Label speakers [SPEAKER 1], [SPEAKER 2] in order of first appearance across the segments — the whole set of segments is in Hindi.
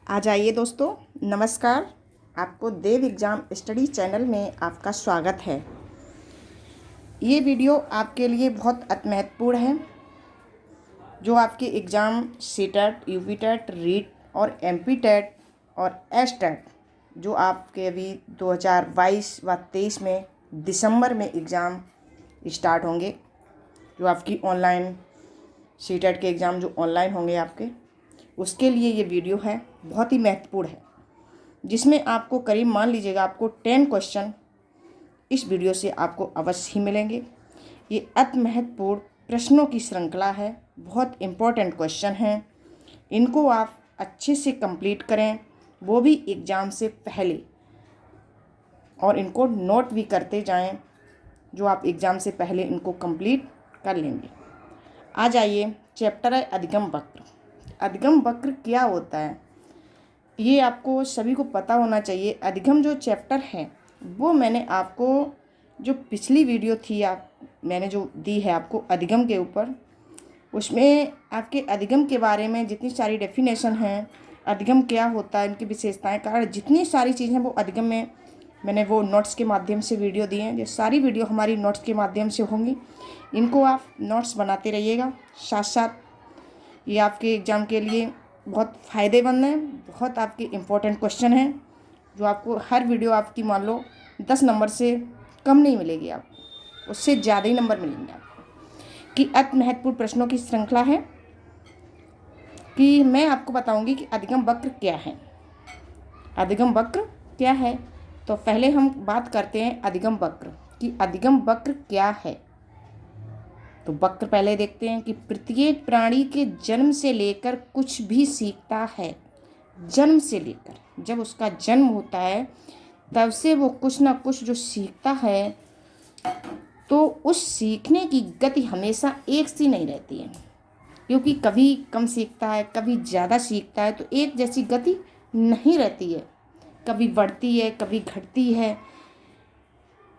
[SPEAKER 1] आ जाइए दोस्तों, नमस्कार। आपको देव एग्ज़ाम स्टडी चैनल में आपका स्वागत है। ये वीडियो आपके लिए बहुत महत्वपूर्ण है। जो आपके एग्ज़ाम सीटेट, यूपीटेट, रीट और एमपीटेट और एसटेट जो आपके अभी 2022 व 23 में दिसंबर में एग्ज़ाम स्टार्ट होंगे, जो आपकी ऑनलाइन सीटेट के एग्ज़ाम जो ऑनलाइन होंगे आपके, उसके लिए ये वीडियो है, बहुत ही महत्वपूर्ण है। जिसमें आपको करीब मान लीजिएगा आपको 10 क्वेश्चन इस वीडियो से आपको अवश्य ही मिलेंगे। ये अति महत्वपूर्ण प्रश्नों की श्रृंखला है, बहुत इम्पोर्टेंट क्वेश्चन हैं। इनको आप अच्छे से कंप्लीट करें, वो भी एग्ज़ाम से पहले, और इनको नोट भी करते जाएं, जो आप एग्ज़ाम से पहले इनको कंप्लीट कर लेंगे। आ जाइए, चैप्टर है अधिगम वक्र। अधिगम वक्र क्या होता है ये आपको सभी को पता होना चाहिए। अधिगम जो चैप्टर है वो मैंने आपको जो पिछली वीडियो थी मैंने जो दी है आपको अधिगम के ऊपर, उसमें आपके अधिगम के बारे में जितनी सारी डेफिनेशन हैं, अधिगम क्या होता है, इनकी विशेषताएं, कारण, जितनी सारी चीज़ें हैं वो अधिगम में मैंने वो नोट्स के माध्यम से वीडियो दिए हैं। ये सारी वीडियो हमारी नोट्स के माध्यम से होंगी। इनको आप नोट्स बनाते रहिएगा साथ साथ। ये आपके एग्ज़ाम के लिए बहुत फ़ायदेमंद है, बहुत आपके इम्पोर्टेंट क्वेश्चन हैं, जो आपको हर वीडियो आपकी मान लो 10 नंबर से कम नहीं मिलेगी, आपको उससे ज़्यादा ही नंबर मिलेंगे आपको। कि अति महत्वपूर्ण प्रश्नों की श्रृंखला है कि मैं आपको बताऊंगी कि अधिगम वक्र क्या है। अधिगम वक्र क्या है, तो पहले हम बात करते हैं अधिगम वक्र कि अधिगम वक्र क्या है। तो वक्र पहले देखते हैं कि प्रत्येक प्राणी के जन्म से लेकर कुछ भी सीखता है। जन्म से लेकर जब उसका जन्म होता है तब से वो कुछ ना कुछ जो सीखता है, तो उस सीखने की गति हमेशा एक सी नहीं रहती है, क्योंकि कभी कम सीखता है, कभी ज़्यादा सीखता है, तो एक जैसी गति नहीं रहती है, कभी बढ़ती है, कभी घटती है।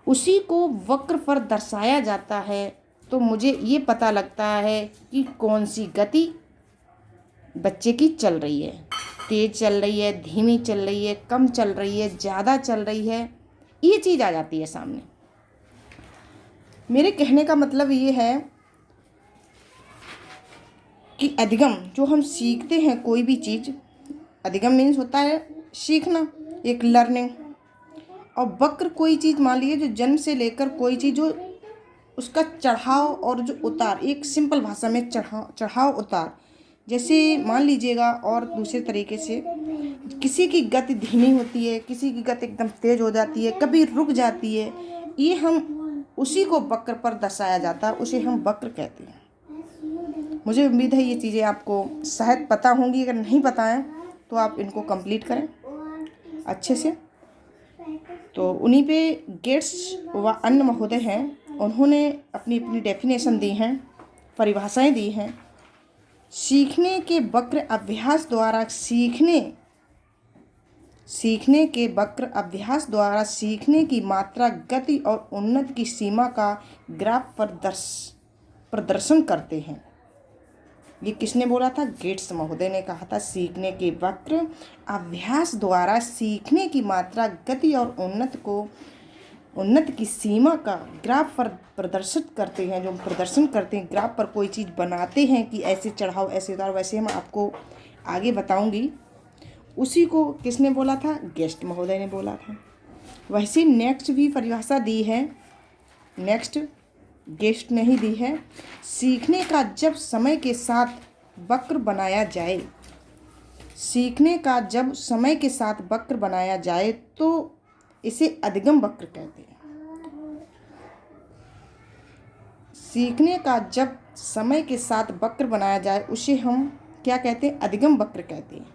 [SPEAKER 1] उसी को वक्र पर दर्शाया जाता है, तो मुझे ये पता लगता है कि कौन सी गति बच्चे की चल रही है, तेज़ चल रही है, धीमी चल रही है, कम चल रही है, ज़्यादा चल रही है। ये चीज़ आ जाती है सामने। मेरे कहने का मतलब ये है कि अधिगम जो हम सीखते हैं कोई भी चीज़, अधिगम मीन्स होता है सीखना, एक लर्निंग। और वक्र कोई चीज़ मान लीजिए जो जन्म से लेकर कोई चीज़ जो उसका चढ़ाव और जो उतार, एक सिंपल भाषा में चढ़ाव उतार, जैसे मान लीजिएगा। और दूसरे तरीके से किसी की गति धीमी होती है, किसी की गति एकदम तेज हो जाती है, कभी रुक जाती है। ये हम उसी को वक्र पर दर्शाया जाता है, उसे हम वक्र कहते हैं। मुझे उम्मीद है ये चीज़ें आपको शायद पता होंगी, अगर नहीं पता है तो आप इनको कंप्लीट करें अच्छे से। तो उन्हीं पे गेट्स व अन्य महोदय हैं, उन्होंने अपनी अपनी डेफिनेशन दी हैं, परिभाषाएं दी हैं। सीखने के वक्र अभ्यास द्वारा सीखने के वक्र अभ्यास द्वारा सीखने की मात्रा, गति और उन्नति की सीमा का ग्राफ प्रदर्शन करते हैं। ये किसने बोला था? गेट्स महोदय ने कहा था। सीखने के वक्र अभ्यास द्वारा सीखने की मात्रा, गति और उन्नति की सीमा का ग्राफ पर प्रदर्शित करते हैं। जो प्रदर्शन करते हैं, ग्राफ पर कोई चीज़ बनाते हैं कि ऐसे चढ़ाव ऐसे उतार, वैसे हम आपको आगे बताऊंगी। उसी को किसने बोला था? गेस्ट महोदय ने बोला था। वैसे नेक्स्ट भी परिभाषा दी है, नेक्स्ट गेस्ट ने ही दी है। सीखने का जब समय के साथ वक्र बनाया जाए, सीखने का जब समय के साथ वक्र बनाया जाए तो इसे अधिगम वक्र कहते हैं। सीखने का जब समय के साथ वक्र बनाया जाए उसे हम क्या कहते हैं? अधिगम वक्र कहते हैं।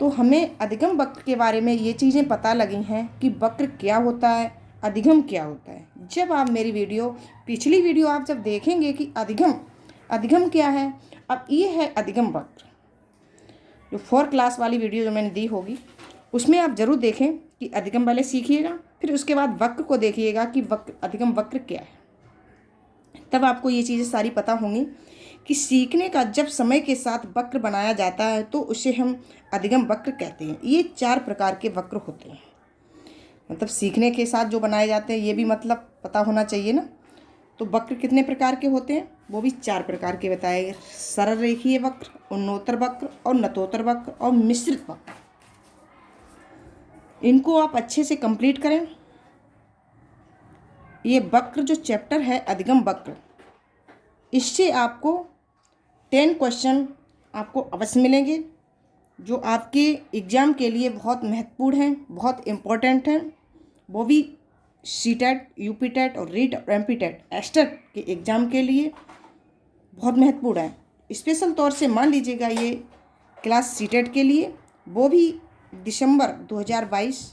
[SPEAKER 1] तो हमें अधिगम वक्र के बारे में ये चीज़ें पता लगी हैं कि वक्र क्या होता है, अधिगम क्या होता है। जब आप मेरी पिछली वीडियो आप जब देखेंगे कि अधिगम क्या है, अब ये है अधिगम वक्र। जो 4 क्लास वाली वीडियो जो मैंने दी होगी उसमें आप ज़रूर देखें कि अधिगम पहले सीखिएगा, फिर उसके बाद वक्र को देखिएगा कि अधिगम वक्र क्या है। तब आपको ये चीज़ें सारी पता होंगी कि सीखने का जब समय के साथ वक्र बनाया जाता है तो उसे हम अधिगम वक्र कहते हैं। ये 4 प्रकार के वक्र होते हैं। मतलब सीखने के साथ जो बनाए जाते हैं, ये भी मतलब पता होना चाहिए ना। तो वक्र कितने प्रकार के होते हैं, वो भी 4 प्रकार के बताए गए। सरल रेखीय वक्र, उन्नोत्तर वक्र और नतोत्तर वक्र और मिश्रित वक्र। इनको आप अच्छे से कंप्लीट करें। ये वक्र जो चैप्टर है अधिगम वक्र, इससे आपको 10 क्वेश्चन आपको अवश्य मिलेंगे, जो आपके एग्ज़ाम के लिए बहुत महत्वपूर्ण हैं, बहुत इम्पोर्टेंट हैं। वो भी सीटेट, यूपीटेट और रीट और एमपीटेट एस्टेट के एग्ज़ाम के लिए बहुत महत्वपूर्ण है। स्पेशल तौर से मान लीजिएगा ये क्लास सीटेट के लिए, वो भी दिसंबर 2022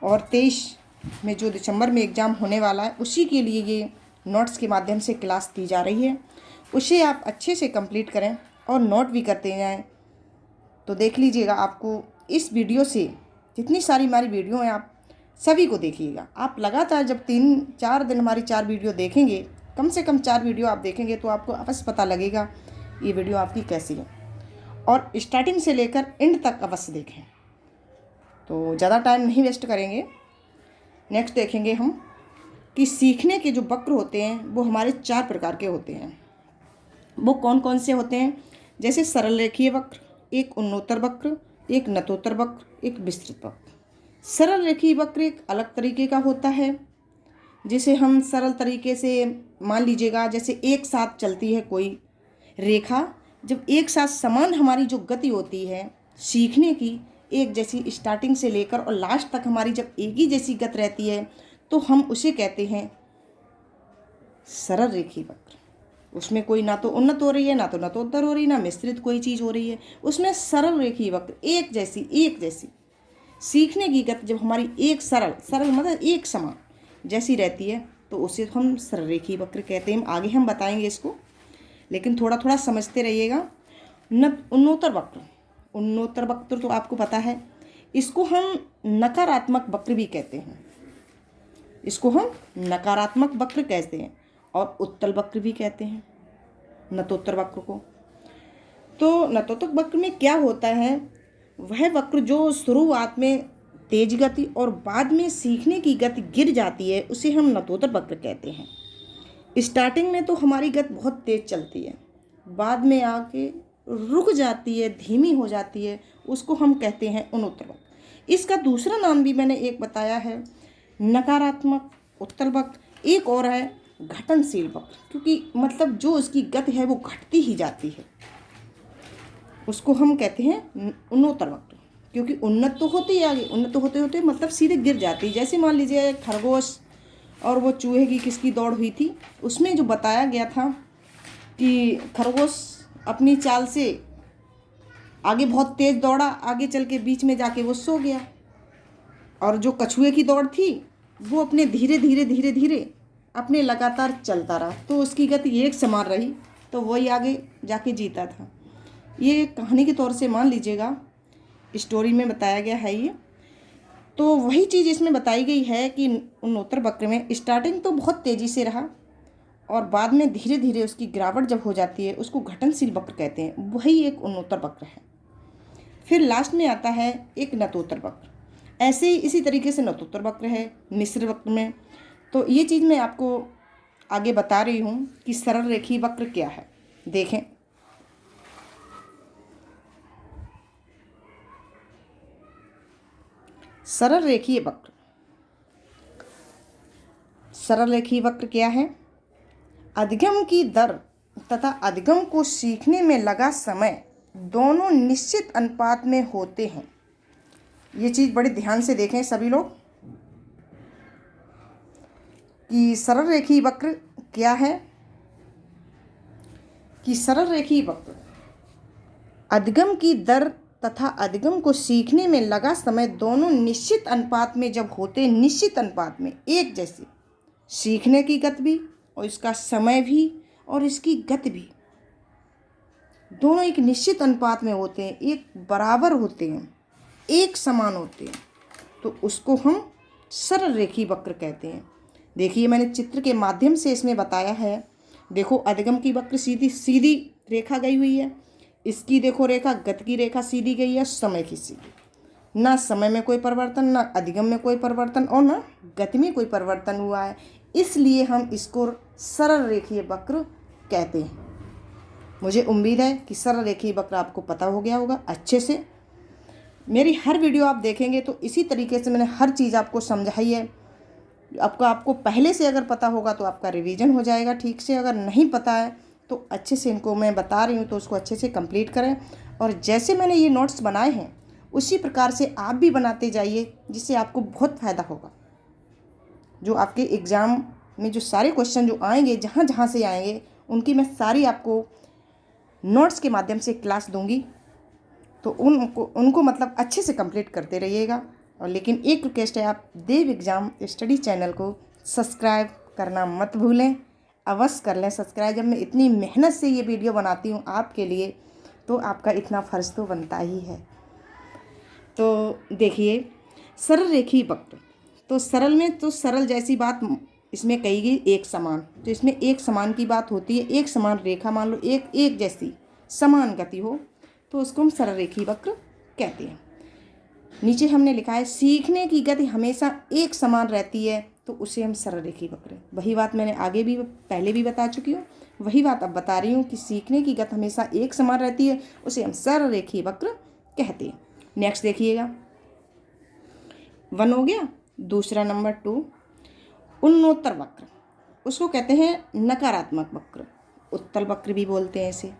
[SPEAKER 1] और 23 में जो दिसंबर में एग्ज़ाम होने वाला है, उसी के लिए ये नोट्स के माध्यम से क्लास दी जा रही है। उसे आप अच्छे से कंप्लीट करें और नोट भी करते जाएं। तो देख लीजिएगा, आपको इस वीडियो से जितनी सारी हमारी वीडियो हैं आप सभी को देखिएगा। आप लगातार जब 3-4 दिन हमारी 4 वीडियो देखेंगे, कम से कम 4 वीडियो आप देखेंगे, तो आपको अवश्य पता लगेगा ये वीडियो आपकी कैसी है। और स्टार्टिंग से लेकर एंड तक अवश्य देखें। तो ज़्यादा टाइम नहीं वेस्ट करेंगे। नेक्स्ट देखेंगे हम कि सीखने के जो वक्र होते हैं वो हमारे 4 प्रकार के होते हैं। वो कौन कौन से होते हैं, जैसे सरल रेखीय वक्र, एक उन्नोत्तर वक्र, एक नतोत्तर वक्र, एक विस्तृत वक्र। सरल रेखीय वक्र एक अलग तरीके का होता है, जिसे हम सरल तरीके से मान लीजिएगा, जैसे एक साथ चलती है कोई रेखा, जब एक साथ समान हमारी जो गति होती है सीखने की, एक जैसी स्टार्टिंग से लेकर और लास्ट तक हमारी जब एक ही जैसी गति रहती है, तो हम उसे कहते हैं सरल रेखीय वक्र। उसमें कोई ना तो उन्नत हो रही है, ना तो नतोत्तर हो रही है, ना मिश्रित कोई चीज़ हो रही है। उसमें सरल रेखीय वक्र एक जैसी सीखने की गति जब हमारी एक सरल मतलब एक समान जैसी रहती है, तो उसे हम सरल रेखीय वक्र कहते हैं। आगे हम बताएंगे इसको, लेकिन थोड़ा थोड़ा समझते रहिएगा। उन्नोत्तर वक्र तो आपको पता है, इसको हम नकारात्मक वक्र भी कहते हैं। इसको हम नकारात्मक वक्र कहते हैं और उत्तल वक्र भी कहते हैं नतोत्तर वक्र को। तो नतोत्तर वक्र में क्या होता है, वह वक्र जो शुरुआत में तेज गति और बाद में सीखने की गति गिर जाती है, उसे हम नतोत्तर वक्र कहते हैं। स्टार्टिंग में तो हमारी गति बहुत तेज चलती है, बाद में आके रुक जाती है, धीमी हो जाती है, उसको हम कहते हैं उन्नोत्तर वक्र। इसका दूसरा नाम भी मैंने एक बताया है, नकारात्मक उत्तल वक्र। एक और है घटनशील वक्र, क्योंकि मतलब जो उसकी गति है वो घटती ही जाती है, उसको हम कहते हैं उन्नोत्तर वक्र। क्योंकि उन्नत तो होते ही आगे, उन्नत तो होते होते मतलब सीधे गिर जाती है। जैसे मान लीजिए खरगोश और वो चूहे की किसकी दौड़ हुई थी, उसमें जो बताया गया था कि खरगोश अपनी चाल से आगे बहुत तेज़ दौड़ा, आगे चल के बीच में जाके वो सो गया, और जो कछुए की दौड़ थी वो अपने धीरे धीरे अपने लगातार चलता रहा, तो उसकी गति एक समान रही, तो वही आगे जाके जीता था। ये कहानी के तौर से मान लीजिएगा, स्टोरी में बताया गया है ये। तो वही चीज़ इसमें बताई गई है कि उन्नोत्तर वक्र में स्टार्टिंग तो बहुत तेज़ी से रहा और बाद में धीरे धीरे उसकी गिरावट जब हो जाती है, उसको घटनशील वक्र कहते हैं। वही एक उन्नोत्तर वक्र है। फिर लास्ट में आता है एक नतोत्तर वक्र। ऐसे ही इसी तरीके से नतोत्तर वक्र है मिश्र वक्र में। तो ये चीज़ मैं आपको आगे बता रही हूँ कि सरल रेखीय वक्र क्या है। देखें, सरल रेखीय वक्र। सरल रेखीय वक्र क्या है, अधिगम की दर तथा अधिगम को सीखने में लगा समय दोनों निश्चित अनुपात में होते हैं। ये चीज़ बड़े ध्यान से देखें सभी लोग कि सरल रेखीय वक्र क्या है, कि सरल रेखीय वक्र अधिगम की दर तथा अधिगम को सीखने में लगा समय दोनों निश्चित अनुपात में जब होते, निश्चित अनुपात में एक जैसे सीखने की गति भी और इसका समय भी और इसकी गति भी दोनों एक निश्चित अनुपात में होते हैं, एक बराबर होते हैं, एक समान होते हैं, तो उसको हम सरल रेखीय वक्र कहते हैं। देखिए, मैंने चित्र के माध्यम से इसमें बताया है। देखो अधिगम की वक्र सीधी सीधी रेखा गई हुई है, इसकी देखो रेखा गति की रेखा सीधी गई है, समय की सीधी, ना समय में कोई परिवर्तन, ना अधिगम में कोई परिवर्तन और ना गति में कोई परिवर्तन हुआ है, इसलिए हम इसको सरल रेखीय वक्र कहते हैं। मुझे उम्मीद है कि सरल रेखीय वक्र आपको पता हो गया होगा अच्छे से। मेरी हर वीडियो आप देखेंगे तो इसी तरीके से मैंने हर चीज़ आपको समझाई है। आपको पहले से अगर पता होगा तो आपका रिवीजन हो जाएगा ठीक से, अगर नहीं पता है तो अच्छे से इनको मैं बता रही हूँ तो उसको अच्छे से कंप्लीट करें। और जैसे मैंने ये नोट्स बनाए हैं उसी प्रकार से आप भी बनाते जाइए, जिससे आपको बहुत फ़ायदा होगा। जो आपके एग्ज़ाम में जो सारे क्वेश्चन जो आएंगे, जहाँ जहाँ से आएंगे, उनकी मैं सारी आपको नोट्स के माध्यम से क्लास दूंगी, तो उनको मतलब अच्छे से कंप्लीट करते रहिएगा। और लेकिन एक रिक्वेस्ट है, आप देव एग्ज़ाम स्टडी चैनल को सब्सक्राइब करना मत भूलें, अवश्य कर लें सब्सक्राइब। जब मैं इतनी मेहनत से ये वीडियो बनाती हूँ आपके लिए, तो आपका इतना फ़र्ज़ तो बनता ही है। तो देखिए, सरल रेखीय वक्र, तो सरल में तो सरल जैसी बात इसमें कही गई, एक समान, तो इसमें एक समान की बात होती है। एक समान रेखा मान लो, एक जैसी समान गति हो तो उसको हम सरल रेखीय वक्र कहते हैं। नीचे हमने लिखा है सीखने की गति हमेशा एक समान रहती है तो उसे हम सरल रेखीय वक्र, वही बात मैंने आगे भी पहले भी बता चुकी हूँ, वही बात अब बता रही हूँ कि सीखने की गति हमेशा एक समान रहती है, उसे हम सरल रेखीय वक्र कहते हैं। नेक्स्ट देखिएगा, 1 हो गया। दूसरा नंबर 2, उत्तल वक्र, उसको कहते हैं नकारात्मक वक्र, उत्तल वक्र भी बोलते हैं इसे।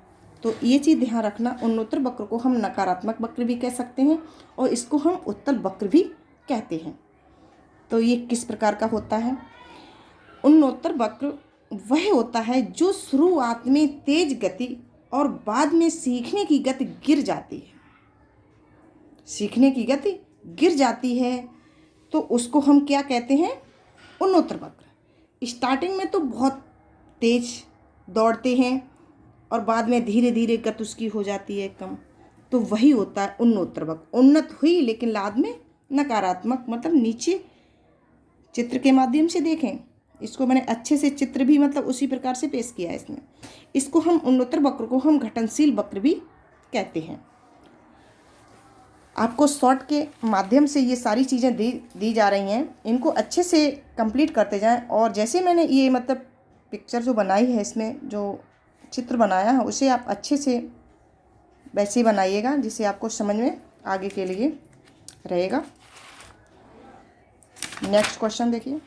[SPEAKER 1] तो ये चीज़ ध्यान रखना, उत्तल वक्र को हम नकारात्मक वक्र भी कह सकते हैं और इसको हम उत्तल वक्र भी कहते हैं। तो ये किस प्रकार का होता है? उत्तल वक्र वह होता है जो शुरुआत में तेज गति और बाद में सीखने की गति गिर जाती है। सीखने की गति गिर जाती है तो उसको हम क्या कहते हैं? उत्तल वक्र। स्टार्टिंग में तो बहुत तेज दौड़ते हैं और बाद में धीरे धीरे गति उसकी हो जाती है कम, तो वही होता है उत्तल वक्र। उन्नत हुई लेकिन बाद में नकारात्मक, मतलब नीचे चित्र के माध्यम से देखें, इसको मैंने अच्छे से चित्र भी मतलब उसी प्रकार से पेश किया है इसमें। इसको हम उत्तल वक्र को हम घटनशील वक्र भी कहते हैं। आपको शॉर्ट के माध्यम से ये सारी चीज़ें दी जा रही हैं, इनको अच्छे से कंप्लीट करते जाएं। और जैसे मैंने ये मतलब पिक्चर जो बनाई है, इसमें जो चित्र बनाया है उसे आप अच्छे से वैसे ही बनाइएगा जिससे आपको समझ में आगे के लिए रहेगा। नेक्स्ट क्वेश्चन देखिए,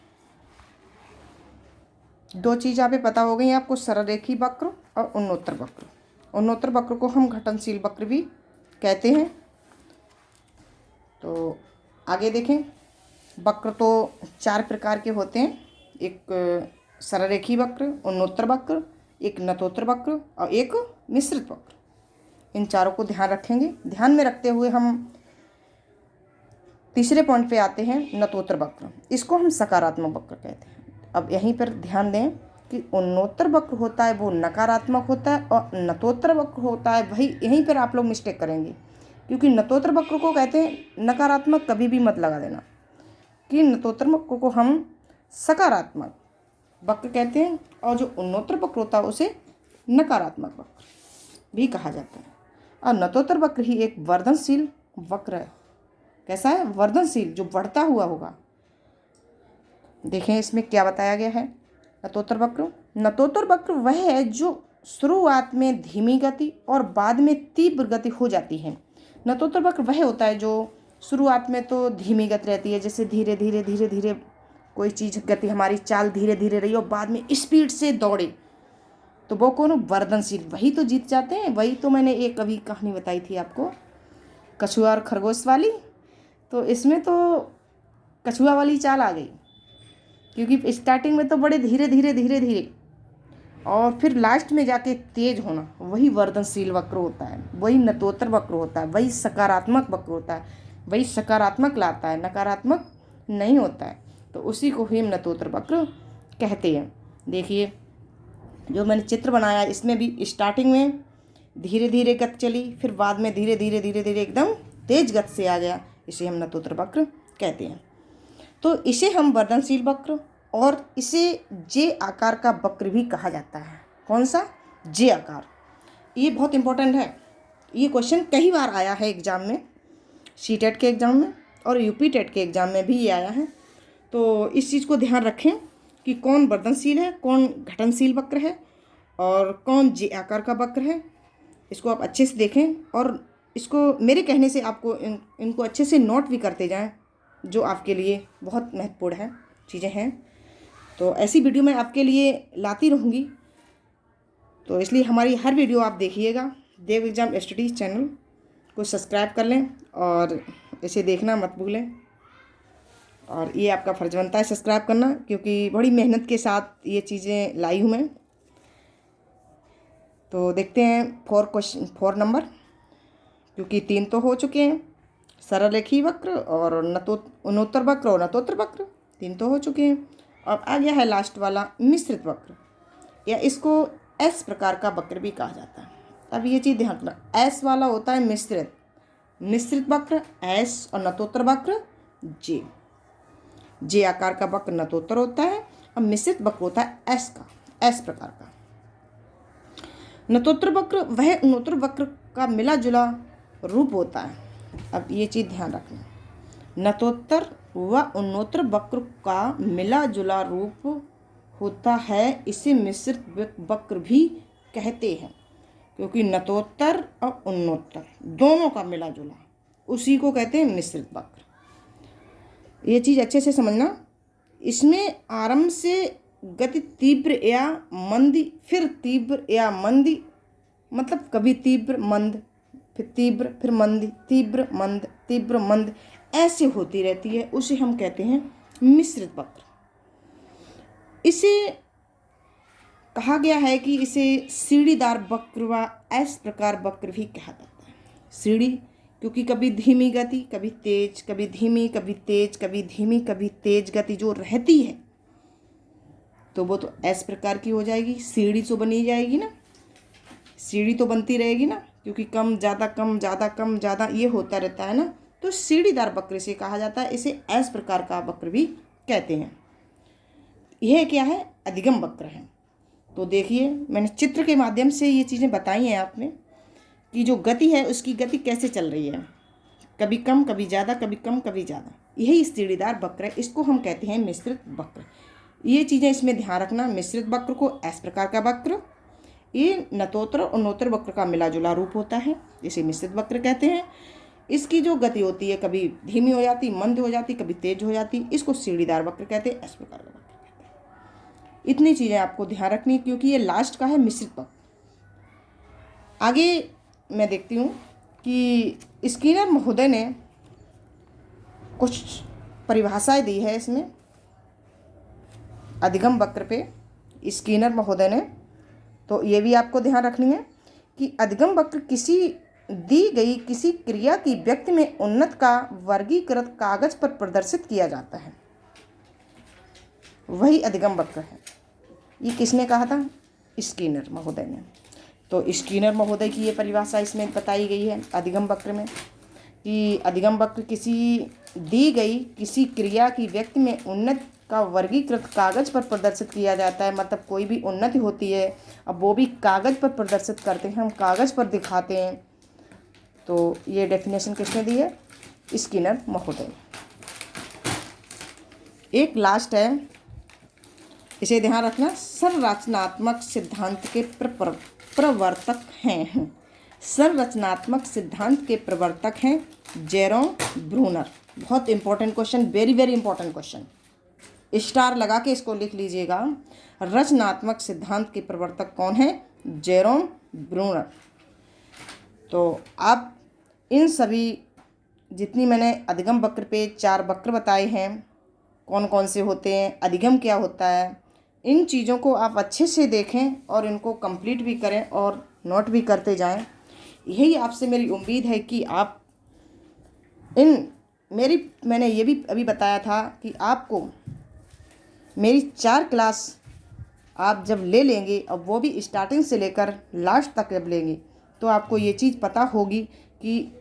[SPEAKER 1] 2 चीज़ यहाँ पे पता हो गई आपको, सरल रेखीय वक्र और उत्तल वक्र। उत्तल वक्र को हम घटनशील वक्र भी कहते हैं। तो आगे देखें, वक्र तो 4 प्रकार के होते हैं, एक सरल रेखीय वक्र, उत्तल वक्र, एक नतोत्तर वक्र और एक मिश्रित वक्र। इन चारों को ध्यान रखेंगे। ध्यान में रखते हुए हम तीसरे पॉइंट पे आते हैं, नतोत्तर वक्र। इसको हम सकारात्मक वक्र कहते हैं। अब यहीं पर ध्यान दें कि उत्तल वक्र होता है वो नकारात्मक होता है और नतोत्तर वक्र होता है वही, यहीं पर आप लोग मिस्टेक करेंगे, क्योंकि नतोत्तर वक्र को कहते हैं नकारात्मक, कभी भी मत लगा देना, कि नतोत्तर वक्र को हम सकारात्मक वक्र कहते हैं और जो उत्तल वक्र होता है उसे नकारात्मक वक्र भी कहा जाता है। और नतोत्तर वक्र ही एक वर्धनशील वक्र है। कैसा है? वर्धनशील, जो बढ़ता हुआ होगा। देखें इसमें क्या बताया गया है। नतोत्तर वक्र वह है जो शुरुआत में धीमी गति और बाद में तीव्र गति हो जाती है। नतोत्तर वक्र वह होता है जो शुरुआत में तो धीमी गति रहती है, जैसे धीरे धीरे कोई चीज़ गति, हमारी चाल धीरे धीरे रही और बाद में स्पीड से दौड़े, तो वो कौन? वर्धनशील, वही तो जीत जाते हैं। वही तो मैंने एक कभी कहानी बताई थी आपको, कछुआ और खरगोश वाली। तो इसमें तो कछुआ वाली चाल आ गई, क्योंकि स्टार्टिंग में तो बड़े धीरे और फिर लास्ट में जाके तेज होना, वही वर्धनशील वक्र होता है, वही नतोत्तर वक्र होता है, वही सकारात्मक वक्र होता है, वही सकारात्मक लाता है, नकारात्मक नहीं होता है। तो उसी को ही हम नतोत्तर वक्र कहते हैं। देखिए जो मैंने चित्र बनाया इसमें भी स्टार्टिंग में धीरे धीरे गति चली, फिर बाद में धीरे धीरे एकदम तेज गति से आ गया, इसे हम नतोत्तर वक्र कहते हैं। तो इसे हम वर्धनशील वक्र और इसे जे आकार का वक्र भी कहा जाता है। कौन सा? जे आकार। ये बहुत इम्पोर्टेंट है, ये क्वेश्चन कई बार आया है एग्ज़ाम में, सीटेट के एग्ज़ाम में और यूपी टेट के एग्ज़ाम में भी ये आया है। तो इस चीज़ को ध्यान रखें कि कौन वर्धनशील है, कौन घटनशील वक्र है और कौन जे आकार का वक्र है। इसको आप अच्छे से देखें और इसको मेरे कहने से आपको इनको अच्छे से नोट भी करते जाएं, जो आपके लिए बहुत महत्वपूर्ण है चीज़ें हैं। तो ऐसी वीडियो मैं आपके लिए लाती रहूँगी, तो इसलिए हमारी हर वीडियो आप देखिएगा। देव एग्ज़ाम स्टडी चैनल को सब्सक्राइब कर लें और इसे देखना मत भूलें। और ये आपका फ़र्ज़ बनता है सब्सक्राइब करना, क्योंकि बड़ी मेहनत के साथ ये चीज़ें लाई हूँ मैं। तो देखते हैं 4 नंबर, क्योंकि 3 तो हो चुके हैं, सरल रेखीय वक्र और उन्नोत्तर वक्र और नतोत्तर वक्र 3 तो हो चुके हैं। अब आ गया है लास्ट वाला मिश्रित वक्र, या इसको एस प्रकार का वक्र भी कहा जाता है। अब ये चीज़ ध्यान रखना, एस वाला होता है मिश्रित वक्र एस, और नतोत्तर वक्र जे आकार का वक्र नतोत्तर होता है और मिश्रित वक्र होता है एस प्रकार का। नतोत्तर वक्र वह उन्नोत्तर वक्र का मिला जुला रूप होता है। अब ये चीज़ ध्यान रखना, नतोत्तर व उन्नोत्तर वक्र का मिला जुला रूप होता है, इसे मिश्रित वक्र भी कहते हैं, क्योंकि नतोत्तर और उन्नोत्तर दोनों का मिला जुला, उसी को कहते हैं मिश्रित वक्र। ये चीज़ अच्छे से समझना। इसमें आरंभ से गति तीव्र या मंदी, फिर तीव्र या मंदी, मतलब कभी तीव्र मंद, फिर तीव्र, फिर मंदी, तीव्र मंद, तीव्र मंद, ऐसे होती रहती है, उसे हम कहते हैं मिश्रित वक्र। इसे कहा गया है कि इसे सीढ़ीदार वक्र व एस प्रकार वक्र भी कहा जाता है। सीढ़ी, क्योंकि कभी धीमी गति, कभी तेज, कभी धीमी, कभी तेज, कभी धीमी, कभी तेज गति जो रहती है, तो वो तो एस प्रकार की हो जाएगी। सीढ़ी तो बनी जाएगी ना, सीढ़ी तो बनती रहेगी ना, क्योंकि कम ज़्यादा कम ज़्यादा कम ज़्यादा ये होता रहता है ना, तो सीढ़ीदार वक्र से कहा जाता है। इसे एस प्रकार का वक्र भी कहते हैं। यह क्या है? अधिगम वक्र है। तो देखिए, मैंने चित्र के माध्यम से ये चीज़ें बताई हैं आपने कि जो गति है उसकी गति कैसे चल रही है, कभी कम कभी ज़्यादा, कभी कम कभी ज़्यादा, यही सीढ़ीदार वक्र है। इसको हम कहते हैं मिश्रित वक्र। ये चीज़ें इसमें ध्यान रखना। मिश्रित वक्र को एस प्रकार का वक्र, ये नतोत्तर और उन्नोत्तर वक्र का मिला जुला रूप होता है, जिसे मिश्रित वक्र कहते हैं। इसकी जो गति होती है कभी धीमी हो जाती, मंद हो जाती, कभी तेज हो जाती, इसको सीढ़ीदार वक्र कहते हैं, एस प्रकार का वक्र कहते हैं। इतनी चीज़ें आपको ध्यान रखनी, क्योंकि ये लास्ट का है मिश्रित वक्र। आगे मैं देखती हूँ कि स्किनर महोदय ने कुछ परिभाषाएं दी है इसमें अधिगम वक्र पे, स्किनर महोदय ने। तो ये भी आपको ध्यान रखनी है कि अधिगम वक्र किसी दी गई किसी क्रिया की व्यक्ति में उन्नत का वर्गीकृत कागज पर प्रदर्शित किया जाता है, वही अधिगम वक्र है। ये किसने कहा था? स्किनर महोदय ने। तो स्किनर महोदय की ये परिभाषा इसमें बताई गई है अधिगम वक्र में, कि अधिगम वक्र किसी दी गई किसी क्रिया की व्यक्ति में उन्नत का वर्गीकृत कागज पर प्रदर्शित किया जाता है। मतलब कोई भी उन्नति होती है, अब वो भी कागज पर प्रदर्शित करते हैं, हम कागज पर दिखाते हैं। तो ये डेफिनेशन किसने दी है? स्किनर महोदय। एक लास्ट है, इसे ध्यान रखना, संरचनात्मक सिद्धांत के प्रवर्तक हैं। संरचनात्मक सिद्धांत के प्रवर्तक हैं जेरोम ब्रूनर। बहुत important question, very very important question, star लगा के इसको लिख लीजिएगा। रचनात्मक सिद्धांत के प्रवर्तक कौन है? Jerome Bruner. तो आप इन सभी जितनी मैंने अधिगम वक्र पे 4 वक्र बताए हैं, कौन कौन से होते हैं, अधिगम क्या होता है, इन चीज़ों को आप अच्छे से देखें और इनको कंप्लीट भी करें और नोट भी करते जाएं। यही आपसे मेरी उम्मीद है कि आप मैंने ये भी अभी बताया था कि आपको मेरी 4 क्लास आप जब ले लेंगे, अब वो भी स्टार्टिंग से लेकर लास्ट तक जब लेंगे, तो आपको ये चीज़ पता होगी कि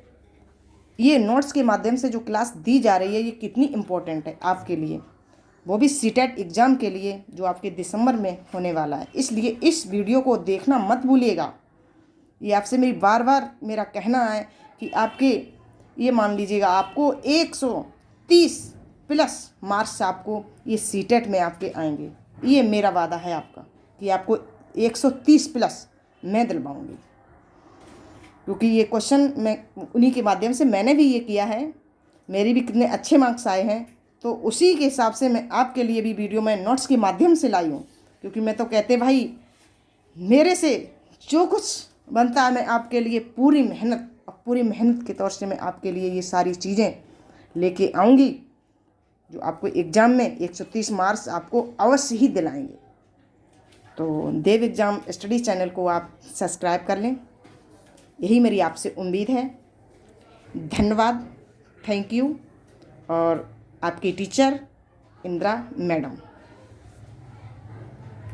[SPEAKER 1] ये नोट्स के माध्यम से जो क्लास दी जा रही है ये कितनी इम्पोर्टेंट है आपके लिए। वो भी सीटेट एग्ज़ाम के लिए, जो आपके दिसंबर में होने वाला है। इसलिए इस वीडियो को देखना मत भूलिएगा। ये आपसे मेरी बार बार मेरा कहना है कि आपके ये मान लीजिएगा आपको 130 प्लस मार्क्स आपको ये सीटेट में आपके आएंगे। ये मेरा वादा है आपका कि आपको 130 प्लस मैं दिलवाऊंगी, क्योंकि ये क्वेश्चन मैं उन्हीं के माध्यम से मैंने भी ये किया है, मेरी भी कितने अच्छे मार्क्स आए हैं, तो उसी के हिसाब से मैं आपके लिए भी वीडियो में नोट्स के माध्यम से लाई हूँ। क्योंकि मैं तो कहते भाई मेरे से जो कुछ बनता है मैं आपके लिए पूरी मेहनत के तौर से मैं आपके लिए ये सारी चीज़ें लेके आऊँगी, जो आपको एग्ज़ाम में 130 मार्क्स आपको अवश्य ही दिलाएंगे। तो देव एग्ज़ाम स्टडी चैनल को आप सब्सक्राइब कर लें, यही मेरी आपसे उम्मीद है। धन्यवाद, थैंक यू। और आपकी टीचर इंदिरा मैडम।